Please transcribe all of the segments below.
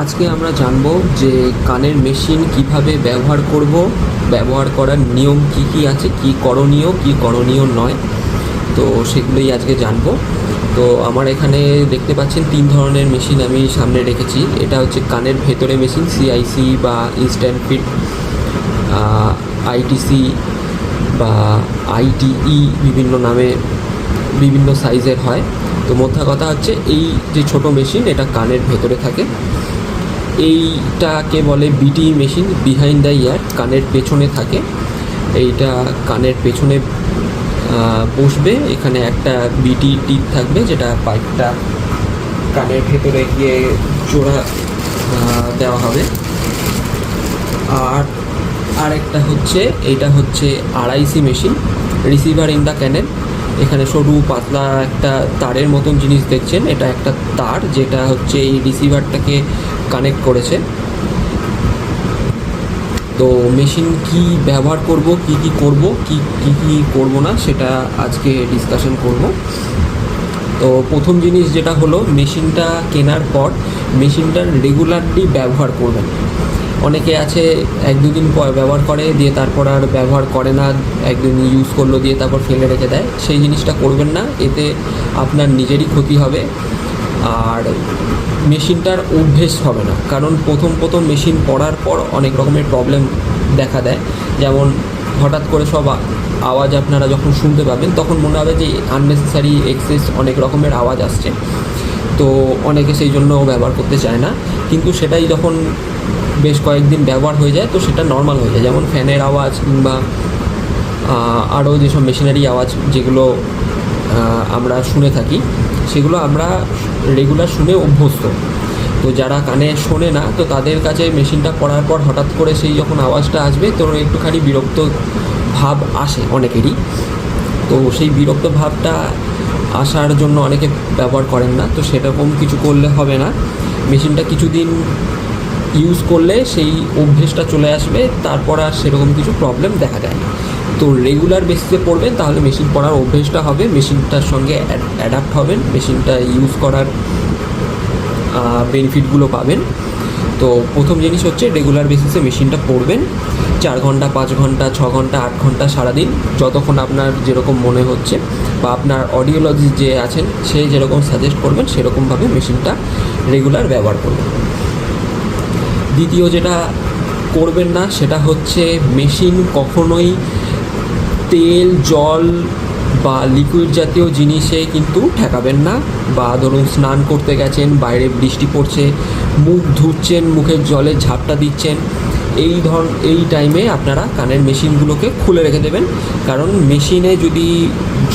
আজকে আমরা জানব যে কানের মেশিন কিভাবে ব্যবহার করব, ব্যবহার করার নিয়ম কি কি আছে, কি করণীয় নয়। তো সেগুলোই আজকে জানব। তো আমার এখানে দেখতে পাচ্ছেন 3 ধরনের মেশিন আমি সামনে রেখেছি। এটা হচ্ছে কানের ভেতরে মেশিন, সিআইসি বা ইনস্ট্যান্ট ফিট, আইটিসি বা আইটিই, বিভিন্ন নামে বিভিন্ন সাইজের হয়। তো মোদ্দা কথা হচ্ছে এই যে ছোট মেশিন, এটা কানের ভেতরে থাকে। এইটাকে বলে বিটি মেশিন, বিহাইন্ড দ্য ইয়ার, কানের পেছনে থাকে। এইটা কানের পেছনে বসবে, এখানে একটা বিটি টিপ থাকবে, যেটা পাইপটা কানের ভেতরে গিয়ে জোড়া দেওয়া হবে। আর আরেকটা হচ্ছে, এটা হচ্ছে RIC machine, receiver in the canal. এখানে সরু পাতলা একটা তারের মতন জিনিস দেখছেন, এটা একটা তার যেটা হচ্ছে এই রিসিভারটাকে কানেক্ট করেছে। তো মেশিন কি ব্যবহার করব, কি কি করব না, সেটা আজকে ডিসকাশন করব। তো প্রথম জিনিস যেটা হলো, মেশিনটা কেনার পর মেশিনটার রেগুলারলি ব্যবহার করবেন। অনেকে আছে 1-2 দিন পর ব্যবহার করে, দিয়ে তারপর আর ব্যবহার করে না, একদিন ইউজ করলো দিয়ে তারপর ফেলে রেখে দেয়। সেই জিনিসটা করবেন না, এতে আপনার নিজেরই ক্ষতি হবে আর মেশিনটার অভ্যেস হবে না। কারণ প্রথম মেশিন পড়ার পর অনেক রকমের প্রবলেম দেখা দেয়। যেমন হঠাৎ করে সব আওয়াজ আপনারা যখন শুনতে পাবেন, তখন মনে হবে যে আননেসেসারি এক্সেস অনেক রকমের আওয়াজ আসছে। তো অনেকে সেই জন্য ব্যবহার করতে চায় না, কিন্তু সেটাই যখন বেশ কয়েকদিন ব্যবহার হয়ে যায় তো সেটা নর্মাল হয়ে যায়। যেমন ফ্যানের আওয়াজ কিংবা আরও যেসব মেশিনারি আওয়াজ যেগুলো আমরা শুনে থাকি, সেগুলো আমরা রেগুলার শুনে অভ্যস্ত। তো যারা কানে শোনে না, তো তাদের কাছে মেশিনটা পড়ার পর হঠাৎ করে সেই যখন আওয়াজটা আসবে, তো একটুখানি বিরক্ত ভাব আসে অনেকেরই। তো সেই বিরক্ত ভাবটা আসার জন্য অনেকে ব্যবহার করেন না। তো সেরকম কিছু করলে হবে না। মেশিনটা কিছুদিন ইউজ করলে সেই অভ্যেসটা চলে আসবে, তারপর আর সেরকম কিছু প্রবলেম দেখা যায় না। তো রেগুলার বেসিসে পড়বেন, তাহলে মেশিন পড়ার অভ্যেসটা হবে, মেশিনটার সঙ্গে অ্যাডাপ্ট হবেন, মেশিনটা ইউজ করার বেনিফিটগুলো পাবেন। তো প্রথম জিনিস হচ্ছে রেগুলার বেসিসে মেশিনটা পড়বেন, 4 ঘন্টা, 5 ঘন্টা, 6 ঘন্টা, 8 ঘন্টা, সারাদিন যতক্ষণ আপনার যেরকম মনে হচ্ছে, বা আপনার অডিওলজিস্ট যে আছেন সে যেরকম সাজেস্ট করবেন সেরকমভাবে মেশিনটা রেগুলার ব্যবহার করবেন। দ্বিতীয় যেটা করবেন না, সেটা হচ্ছে মেশিন কখনোই তেল, জল বা লিকুইড জাতীয় জিনিসে কিন্তু ঠেকাবেন না। বা ধরুন স্নান করতে গেছেন, বাইরে বৃষ্টি পড়ছে, মুখ ধুচ্ছেন, মুখের জলে ঝাপটা দিচ্ছেন, এই টাইমে আপনারা কানের মেশিনগুলোকে খুলে রেখে দেবেন। কারণ মেশিনে যদি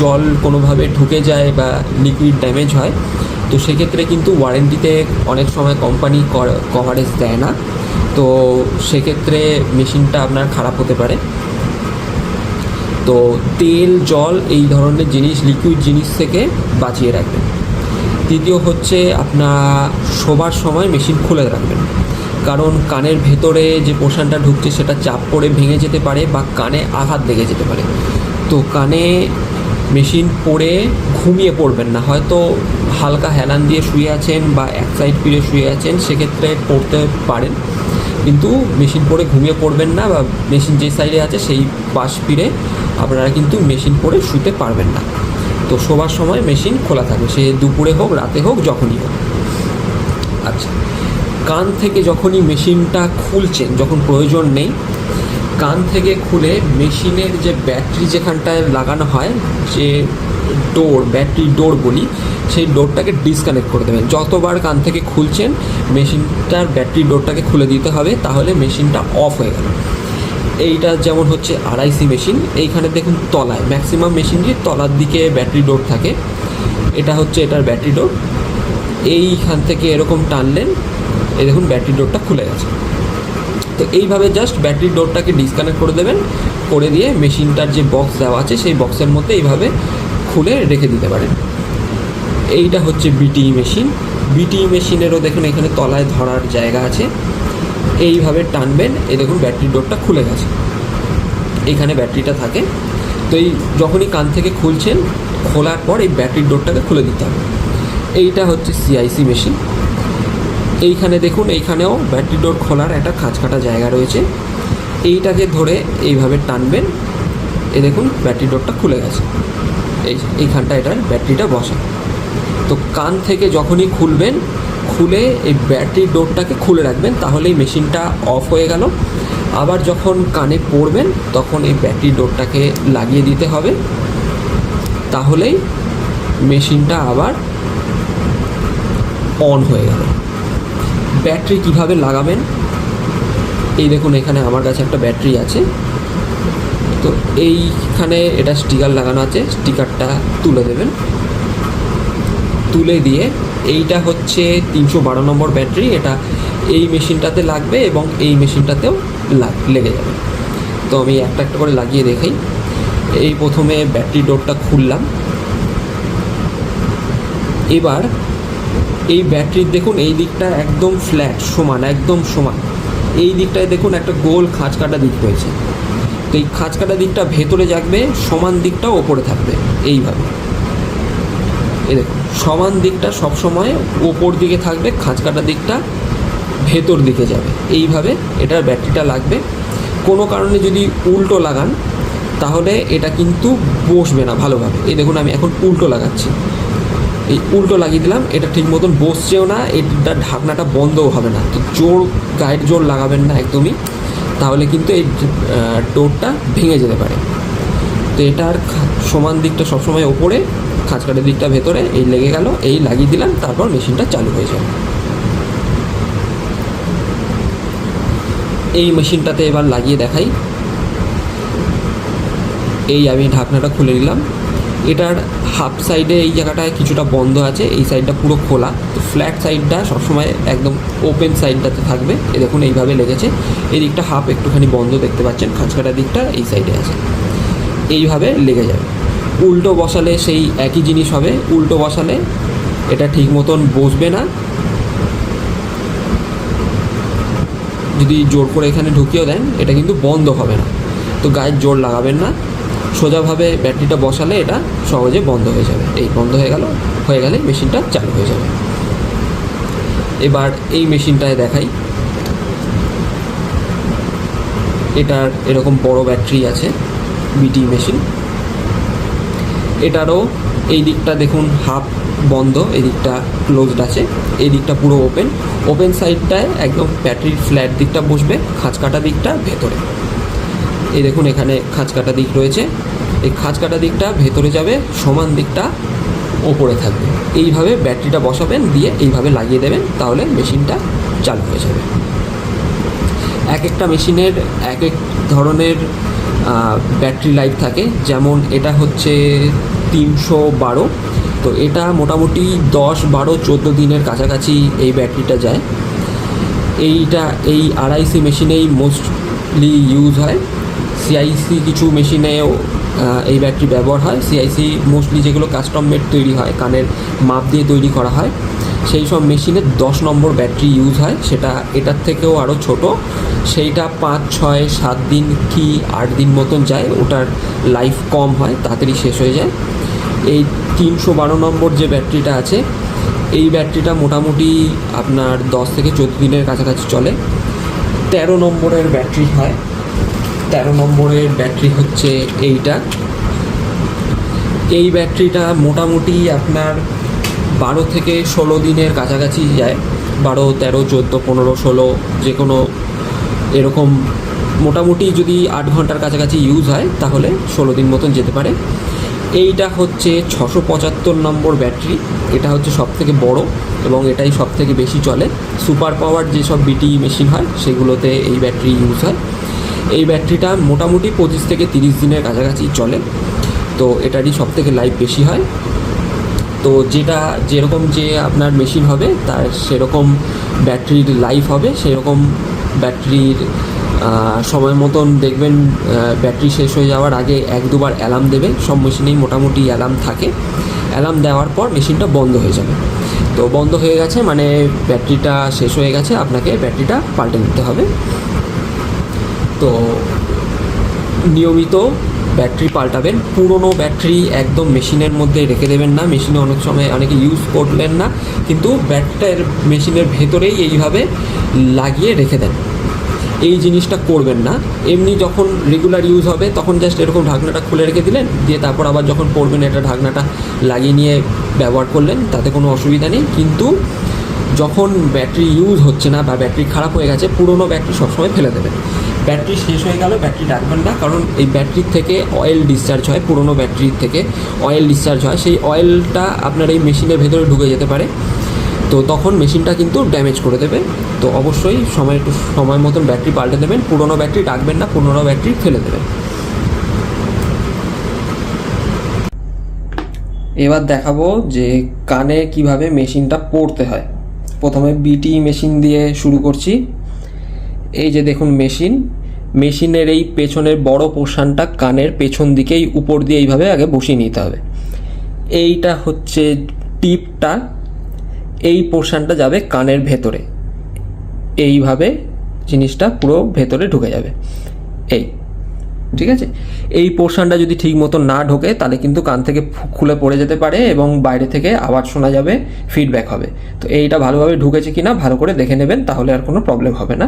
জল কোনোভাবে ঢুকে যায় বা লিকুইড ড্যামেজ হয়, তো সেক্ষেত্রে কিন্তু ওয়ারেন্টিতে অনেক সময় কোম্পানি কভারেজ দেয় না। তো সেক্ষেত্রে মেশিনটা আপনার খারাপ হতে পারে। তো তেল, জল, এই ধরনের জিনিস, লিকুইড জিনিস থেকে বাঁচিয়ে রাখবেন। তৃতীয় হচ্ছে, আপনার শোবার সময় মেশিন খুলে রাখবেন। কারণ কানের ভেতরে যে পোর্শনটা ঢুকছে সেটা চাপ পড়ে ভেঙে যেতে পারে বা কানে আঘাত লেগে যেতে পারে। তো কানে মেশিন পড়ে ঘুমিয়ে পড়বেন না। হয়তো হালকা হেলান দিয়ে শুয়ে আছেন বা এক সাইড ফিরে শুয়ে আছেন, সেক্ষেত্রে পড়তে পারেন, কিন্তু মেশিন পরে ঘুমিয়ে পড়বেন না, বা মেশিন যে সাইডে আছে সেই পাশ ফিরে আপনারা কিন্তু মেশিন পরে শুতে পারবেন না। তো শোবার সময় মেশিন খোলা থাকবে, সে দুপুরে হোক, রাতে হোক, যখনই হোক। আচ্ছা, কান থেকে যখনই মেশিনটা খুলছেন, যখন প্রয়োজন নেই, কান থেকে খুলে মেশিনের যে ব্যাটারি যেখানটায় লাগানো হয়, যে ব্যাটারি ডোর বলি, সেই ডোরটাকে ডিসকানেক্ট করে দেবেন। যতবার কান থেকে খুলছেন, মেশিনটার ব্যাটারি ডোরটাকে খুলে দিতে হবে, তাহলে মেশিনটা অফ হয়ে গেল। এইটা যেমন হচ্ছে আরআইসি মেশিন, এইখানে দেখুন তলায় ম্যাক্সিমাম মেশিনটির তলার দিকে ব্যাটারি ডোর থাকে। এটা হচ্ছে এটার ব্যাটারি ডোর। এইখান থেকে এরকম টানলেন, এই দেখুন ব্যাটারি ডোরটা খুলে গেছে। তো এইভাবে জাস্ট ব্যাটারি ডোরটাকে ডিসকানেক্ট করে দেবেন, করে দিয়ে মেশিনটার যে বক্স দেওয়া আছে সেই বক্সের মধ্যে এইভাবে খুলে রেখে দিতে পারেন। এইটা হচ্ছে বিটি মেশিন। বিটি মেশিনেরও দেখুন এখানে তলায় ধরার জায়গা আছে, এইভাবে টানবেন, এই দেখুন ব্যাটারি ডোরটা খুলে গেছে, এইখানে ব্যাটারিটা থাকে। তো এই যখনই কান থেকে খুলছেন, খোলার পর এই ব্যাটারি ডোরটাকে খুলে দিতে হবে। এইটা হচ্ছে সিআইসি মেশিন। এইখানে দেখুন, এইখানেও ব্যাটারি ডোর খোলার একটা খাঁজ কাটা জায়গা রয়েছে। এইটাকে ধরে এইভাবে টানবেন, দেখুন ব্যাটারি ডোরটা খুলে গেছে। এইখানটা এটার ব্যাটারিটা বসা। তো কান থেকে যখনই খুলবেন, খুলে এই ব্যাটারি ডোরটাকে খুলে রাখবেন, তাহলেই মেশিনটা অফ হয়ে গেল। আবার যখন কানে পড়বেন তখন এই ব্যাটারি ডোরটাকে লাগিয়ে দিতে হবে, তাহলেই মেশিনটা আবার অন হয়ে গেল। ব্যাটারি কিভাবে লাগাবেন, এই দেখুন এখানে আমার কাছে একটা ব্যাটারি আছে। তো এইখানে এটা স্টিকার লাগানো আছে, স্টিকারটা তুলে দেবেন। তুলে দিয়ে, এইটা হচ্ছে 312 নম্বর ব্যাটারি, এটা এই মেশিনটাতে লাগবে এবং এই মেশিনটাতেও লেগে যাবে। তো আমি একটা একটা করে লাগিয়ে দেখাই। এই প্রথমে ব্যাটারি ডোরটা খুললাম। এবার এই ব্যাটারির দেখুন এই দিকটা একদম ফ্ল্যাট, সমান, একদম সমান। এই দিকটায় দেখুন একটা গোল খাঁজ কাটা দিক রয়েছে। তো এই খাঁজ কাটা দিকটা ভেতরে যাবে, সমান দিকটা ওপরে থাকবে। এইভাবে এই দেখুন, সমান দিকটা সবসময় ওপর দিকে থাকবে, খাঁজ কাটা দিকটা ভেতর দিকে যাবে। এইভাবে এটার ব্যাটারিটা লাগবে। কোনো কারণে যদি উল্টো লাগান তাহলে এটা কিন্তু বসবে না ভালোভাবে। এই দেখুন আমি এখন উল্টো লাগাচ্ছি, এই উল্টো লাগিয়ে দিলাম, এটা ঠিক মতন বসছেও না, এটা ঢাকনাটা বন্ধও হবে না। তো গায়ের জোর লাগাবেন না একদমই, তাহলে কিন্তু এই ডোরটা ভেঙে যেতে পারে। তো এটার সমান দিকটা সবসময় ওপরে, খাঁজ কাটার দিকটা ভেতরে। এই লেগে গেল, এই লাগিয়ে দিলাম, তারপর মেশিনটা চালু হয়ে যাবে। এই মেশিনটাতে এবার লাগিয়ে দেখাই। এই আমি ঢাকনাটা খুলে নিলাম। এটার হাফ সাইডে এই জায়গাটায় কিছুটা বন্ধ আছে, এই সাইডটা পুরো খোলা। তো ফ্ল্যাট সাইডটা সবসময় একদম ওপেন সাইডটাতে থাকবে। এই দেখুন এইভাবে লেগেছে। এই দিকটা হাফ একটুখানি বন্ধ দেখতে পাচ্ছেন, খাঁজ কাটার দিকটা এই সাইডে আছে। এইভাবে লেগে যাবে। উল্টো বসালে সেই একই জিনিস হবে। উল্টো বসালে এটা ঠিক মতন বসবে না। যদি জোর করে এখানে ঢুকিয়েও দেন, এটা কিন্তু বন্ধ হবে না। তো গায়ের জোর লাগাবেন না, সোজাভাবে ব্যাটারিটা বসালে এটা সহজে বন্ধ হয়ে যাবে। এই বন্ধ হয়ে গেলে মেশিনটা চালু হয়ে যাবে। এবার এই মেশিনটায় দেখাই। এটার এরকম বড় ব্যাটারি আছে, বিটি মেশিন। এটারও এই দিকটা দেখুন হাফ বন্ধ, এই দিকটা ক্লোজড আছে, এই দিকটা পুরো ওপেন সাইডটায় একদম ব্যাটারির ফ্ল্যাট দিকটা বসবে, খাঁজ কাটা দিকটা ভেতরে। এই দেখুন এখানে খাঁজ কাটা দিক রয়েছে, এই খাঁজ কাটা দিকটা ভেতরে যাবে, সমান দিকটা ওপরে থাকবে। এইভাবে ব্যাটারিটা বসাবেন, দিয়ে এইভাবে লাগিয়ে দেবেন, তাহলে মেশিনটা চালু হয়ে যাবে। এক একটা মেশিনের এক এক ধরনের ব্যাটারি লাইফ থাকে। যেমন এটা হচ্ছে 312, তো এটা মোটামুটি 10, 12, 14 দিনের কাছাকাছি এই ব্যাটারিটা যায়। এই RIC মেশিনেই মোস্টলি ইউজ হয়। CIC কিছু মেশিনেও এই ব্যাটারি ব্যবহার হয়। CIC মোস্টলি যেগুলো কাস্টম মেড তৈরি হয়, কানের মাপ দিয়ে তৈরি করা হয়, সেই সব মেশিনে 10 নম্বর ব্যাটারি ইউজ হয়। সেটা এটার থেকেও আরও ছোট, সেইটা 5, 6, 7 দিন কি 8 দিন মতন যায়। ওটার লাইফ কম হয়, তাড়াতাড়ি শেষ হয়ে যায়। এই 312 নম্বর যে ব্যাটারিটা আছে, এই ব্যাটারিটা মোটামুটি আপনার 10 থেকে 14 দিনের কাছাকাছি চলে। 13 নম্বরের ব্যাটারি হয়। 13 নম্বরের ব্যাটারি হচ্ছে এইটা। এই ব্যাটারিটা মোটামুটি আপনার 12 থেকে 16 দিনের কাছাকাছি যায়। 12, 13, 14, 15, 16 যে কোনো এরকম মোটামুটি যদি 8 ঘন্টার কাছাকাছি ইউজ হয় তাহলে 16 দিন মতন যেতে পারে। এইটা হচ্ছে 675 নম্বর ব্যাটারি। এটা হচ্ছে সবথেকে বড় এবং এটাই সবথেকে বেশি চলে। সুপার পাওয়ার যেসব বিটি মেশিন হয় সেগুলোতে এই ব্যাটারি ইউজ হয়। এই ব্যাটারিটা মোটামুটি 25 থেকে 30 দিনের কাছাকাছি চলে। তো এটারই সবথেকে লাইফ বেশি হয়। তো যেরকম যে আপনার মেশিন হবে তার সেরকম ব্যাটারির লাইফ হবে, সেরকম ব্যাটারির সময় মতন দেখবেন ব্যাটারি শেষ হয়ে যাওয়ার আগে 1-2 বার অ্যালার্ম দেবে। সব মেশিনেই মোটামুটি অ্যালার্ম থাকে। অ্যালার্ম দেওয়ার পর মেশিনটা বন্ধ হয়ে যাবে। তো বন্ধ হয়ে গেছে মানে ব্যাটারিটা শেষ হয়ে গেছে, আপনাকে ব্যাটারিটা পাল্টে নিতে হবে। তো নিয়মিত ব্যাটারি পাল্টাবেন। পুরনো ব্যাটারি একদম মেশিনের মধ্যে রেখে দেবেন না। মেশিনে অনেক সময় অনেকে ইউজ করলেন না, কিন্তু ব্যাটারিটার মেশিনের ভেতরেই এইভাবে লাগিয়ে রেখে দেন। এই জিনিসটা করবেন না। এমনি যখন রেগুলার ইউজ হবে তখন জাস্ট এরকম ঢাকনাটা খুলে রেখে দিলেন, দিয়ে তারপর আবার যখন পড়বেন এটা ঢাকনাটা লাগিয়ে নিয়ে ব্যবহার করলেন, তাতে কোনো অসুবিধা নেই। কিন্তু যখন ব্যাটারি ইউজ হচ্ছে না বা ব্যাটারি খারাপ হয়ে গেছে, পুরনো ব্যাটারি সবসময় ফেলে দেবেন। ব্যাটারি শেষ হয়ে গেল ব্যাটারি রাখবেন না, কারণ এই ব্যাটারির থেকে অয়েল ডিসচার্জ হয়, পুরনো ব্যাটারির থেকে অয়েল ডিসচার্জ হয়। সেই অয়েলটা আপনার এই মেশিনের ভেতরে ঢুকে যেতে পারে, তো তখন মেশিনটা কিন্তু ড্যামেজ করে দেবে। তো অবশ্যই সময় মতন ব্যাটারি পাল্টে দেবেন। পুরনো ব্যাটারি রাখবেন না, পুরনো ব্যাটারি ফেলে দেবেন। এবার দেখাবো যে কানে কিভাবে মেশিনটা পড়তে হয়। প্রথমে বিটি মেশিন দিয়ে শুরু করছি। এই যে দেখুন মেশিনের এই পেছনের বড় পোর্শনটা কানের পেছন দিকেই উপর দিয়ে এইভাবে আগে বসিয়ে নিতে হবে। এইটা হচ্ছে টিপটা, এই পোর্শনটা যাবে কানের ভেতরে, এইভাবে জিনিসটা পুরো ভেতরে ঢুকে যাবে। ঠিক আছে। এই পোর্শনটা যদি ঠিক মতো না ঢোকে তাহলে কিন্তু কান থেকে খুলে পড়ে যেতে পারে এবং বাইরে থেকে আওয়াজ শোনা যাবে, ফিডব্যাক হবে। তো এইটা ভালোভাবে ঢুকেছে কিনা ভালো করে দেখে নেবেন, তাহলে আর কোনো প্রবলেম হবে না।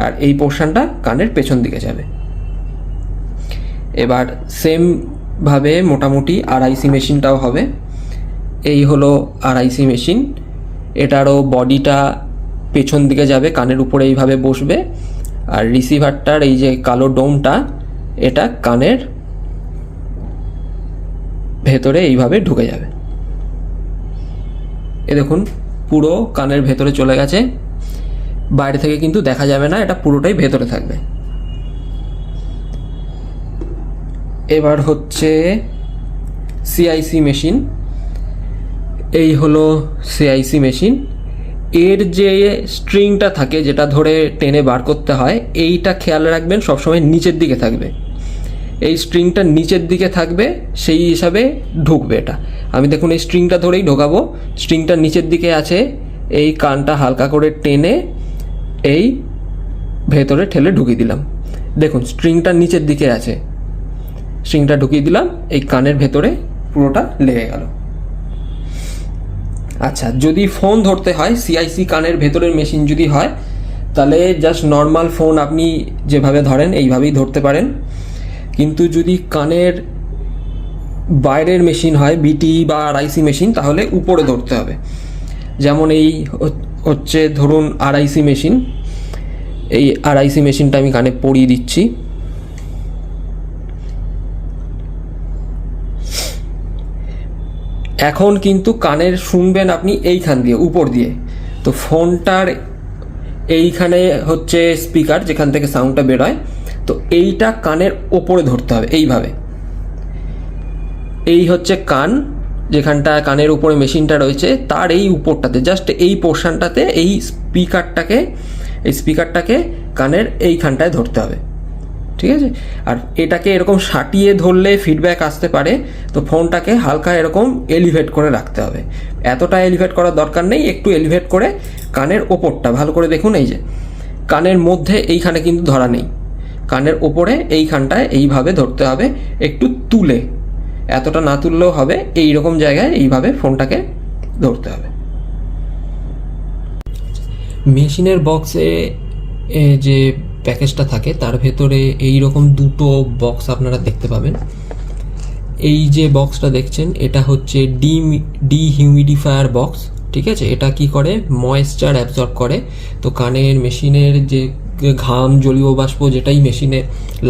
আর এই পোর্শনটা কানের পেছন দিকে যাবে। এবার সেমভাবে মোটামুটি আরআইসি মেশিনটাও হবে। এই হলো আরআইসি মেশিন, এটারও বডিটা পেছন দিকে যাবে, কানের উপরে এইভাবে বসবে। আর রিসিভারটার এই যে কালো ডোমটা, এটা কানের ভেতরে এইভাবে ঢুকে যাবে। এ দেখুন পুরো কানের ভেতরে চলে গেছে, বাইরে থেকে কিন্তু দেখা যাবে না, এটা পুরোটাই ভেতরে থাকবে। এবার হচ্ছে সিআইসি মেশিন। এই হলো সিআইসি মেশিন। এর যে স্ট্রিংটা থাকে যেটা ধরে টেনে বার করতে হয়, এইটা খেয়াল রাখবেন সবসময় নিচের দিকে থাকবে। এই স্ট্রিংটা নিচের দিকে থাকবে, সেই হিসাবে ঢুকবে এটা। আমি দেখুন এই স্ট্রিংটা ধরেই ঢোকাবো, স্ট্রিংটা নিচের দিকে আছে, এই কানটা হালকা করে টেনে এই ভেতরে ঠেলে ঢুকিয়ে দিলাম। দেখুন স্ট্রিংটা নিচের দিকে আছে, স্ট্রিংটা ঢুকিয়ে দিলাম, এই কানের ভেতরে পুরোটা লেগে গেল। আচ্ছা, যদি ফোন ধরতে হয়, সিআইসি কানের ভেতরের মেশিন যদি হয়, তাহলে জাস্ট নর্মাল ফোন আপনি যেভাবে ধরেন এইভাবেই ধরতে পারেন। কিন্তু যদি কানের বাইরের মেশিন হয়, বিটি বা আরআইসি মেশিন, তাহলে উপরে ধরতে হবে। যেমন এই হচ্ছে ধরুন আরআইসি মেশিন, এই আরআইসি মেশিনটা আমি কানে পরিয়ে দিচ্ছি। এখন কিন্তু কানের শুনবেন আপনি এইখান দিয়ে, উপর দিয়ে। তো ফোনটার এইখানে হচ্ছে স্পিকার, যেখান থেকে সাউন্ডটা বেরোয়। তো এইটা কানের ওপরে ধরতে হবে এইভাবে। এই হচ্ছে কান, যেখানটা কানের উপরে মেশিনটা রয়েছে, তার এই উপরটাতে জাস্ট এই পোর্শনটাতে এই স্পিকারটাকে কানের এইখানটায় ধরতে হবে। ঠিক আছে। আর এটাকে এরকম সাটিয়ে ধরলে ফিডব্যাক আসতে পারে, তো ফোনটাকে হালকা এরকম এলিভেট করে রাখতে হবে। এতটা এলিভেট করার দরকার নেই, একটু এলিভেট করে কানের ওপরটা ভালো করে দেখুন। এই যে কানের মধ্যে এইখানে কিন্তু ধরা নেই, কানের ওপরে এইখানটায় এইভাবে ধরতে হবে, একটু তুলে, এতটা না তুললেও হবে, এই রকম জায়গায় এইভাবে ফোনটাকে ধরতে হবে। মেশিনের বক্সে যে প্যাকেজটা থাকে তার ভেতরে এই রকম দুটো বক্স আপনারা দেখতে পাবেন। এই যে বক্সটা দেখছেন এটা হচ্ছে ডিহিউমিডিফায়ার বক্স। ঠিক আছে। এটা কি করে, ময়েশ্চার অ্যাবজর্ব করে। তো কানের মেশিনের যে ঘাম, জলীয় বাষ্প যেটাই মেশিনে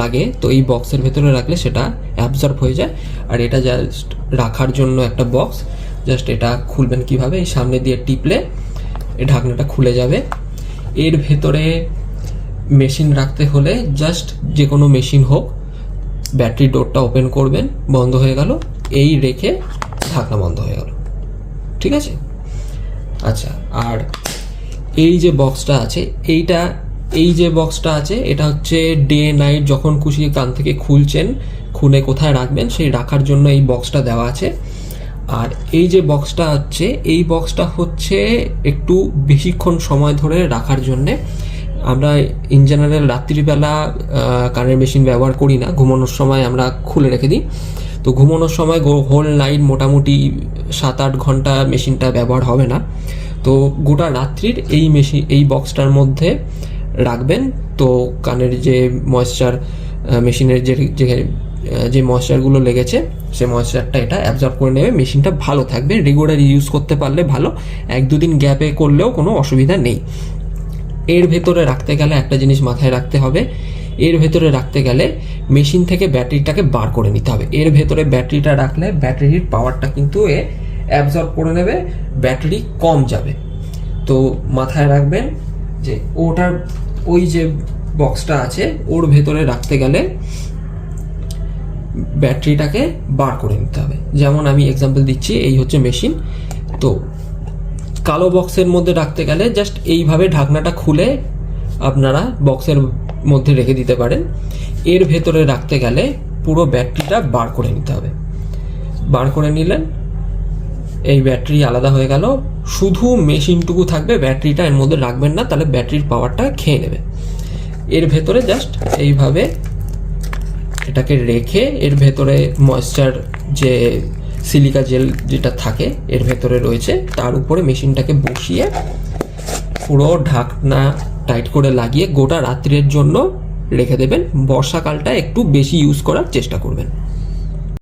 লাগে, তো এই বক্সের ভেতরে রাখলে সেটা অ্যাবজর্ব হয়ে যায়। আর এটা জাস্ট রাখার জন্য একটা বক্স। জাস্ট এটা খুলবেন কিভাবে, এই সামনে দিয়ে টিপলে এই ঢাকনাটা খুলে যাবে। এর ভেতরে মেশিন রাখতে হলে জাস্ট যে কোনো মেশিন হোক, ব্যাটারি ডোরটা ওপেন করবেন, বন্ধ হয়ে গেল, এই রেখে ঢাকনা বন্ধ হয়ে গেল। ঠিক আছে। আচ্ছা, আর এই যে বক্সটা আছে, এটা হচ্ছে ডে নাইট যখন খুশি কান থেকে খুলছেন, খুলে কোথায় রাখবেন সেই রাখার জন্য এই বক্সটা দেওয়া আছে। আর এই যে বক্সটা হচ্ছে, এই বক্সটা হচ্ছে একটু বেশিক্ষণ সময় ধরে রাখার জন্যে। আমরা ইন জেনারেল রাত্রিবেলা কারেন্ট মেশিন ব্যবহার করি না, ঘুমানোর সময় আমরা খুলে রেখে দিই। তো ঘুমানোর সময় হোল নাইট মোটামুটি 7-8 ঘন্টা মেশিনটা ব্যবহার হবে না। তো গোটা রাত্রির এই বক্সটার মধ্যে রাখবেন। তো কানের যে ময়েশ্চার, মেশিনের যে ময়েশ্চারগুলো লেগেছে সে ময়েশ্চারটা এটা অ্যাবজর্ব করে নেবে, মেশিনটা ভালো থাকবে। রেগুলার ইউজ করতে পারলে ভালো, 1-2 দিন গ্যাপে করলেও কোনো অসুবিধা নেই। এর ভেতরে রাখতে গেলে একটা জিনিস মাথায় রাখতে হবে, এর ভেতরে রাখতে গেলে মেশিন থেকে ব্যাটারিটাকে বার করে নিতে হবে। এর ভেতরে ব্যাটারিটা রাখলে ব্যাটারির পাওয়ারটা কিন্তু এ অ্যাবজর্ব করে নেবে, ব্যাটারি কম যাবে। তো মাথায় রাখবেন যে ওই যে বক্সটা আছে ওর ভেতরে রাখতে গেলে ব্যাটারিটাকে বার করে নিতে হবে। যেমন আমি এক্সাম্পল দিচ্ছি, এই হচ্ছে মেশিন। তো কালো বক্সের মধ্যে রাখতে গেলে জাস্ট এইভাবে ঢাকনাটা খুলে আপনারা বক্সের মধ্যে রেখে দিতে পারেন। এর ভেতরে রাখতে গেলে পুরো ব্যাটারিটা বার করে নিতে হবে। বার করে নিলেন, এই ব্যাটারি আলাদা হয়ে গেল, শুধু মেশিনটুকু থাকবে, ব্যাটারিটা এর মধ্যে রাখবেন না, তাহলে ব্যাটারির পাওয়ারটা খেয়ে নেবে। এর ভেতরে জাস্ট এইভাবে এটাকে রেখে এর ভেতরে ময়েশ্চার যে সিলিকা জেল যেটা থাকে এর ভেতরে রয়েছে, তার উপরে মেশিনটাকে বসিয়ে পুরো ঢাকনা টাইট করে লাগিয়ে গোটা রাত্রির জন্য রেখে দেবেন। বর্ষাকালটা একটু বেশি ইউজ করার চেষ্টা করবেন।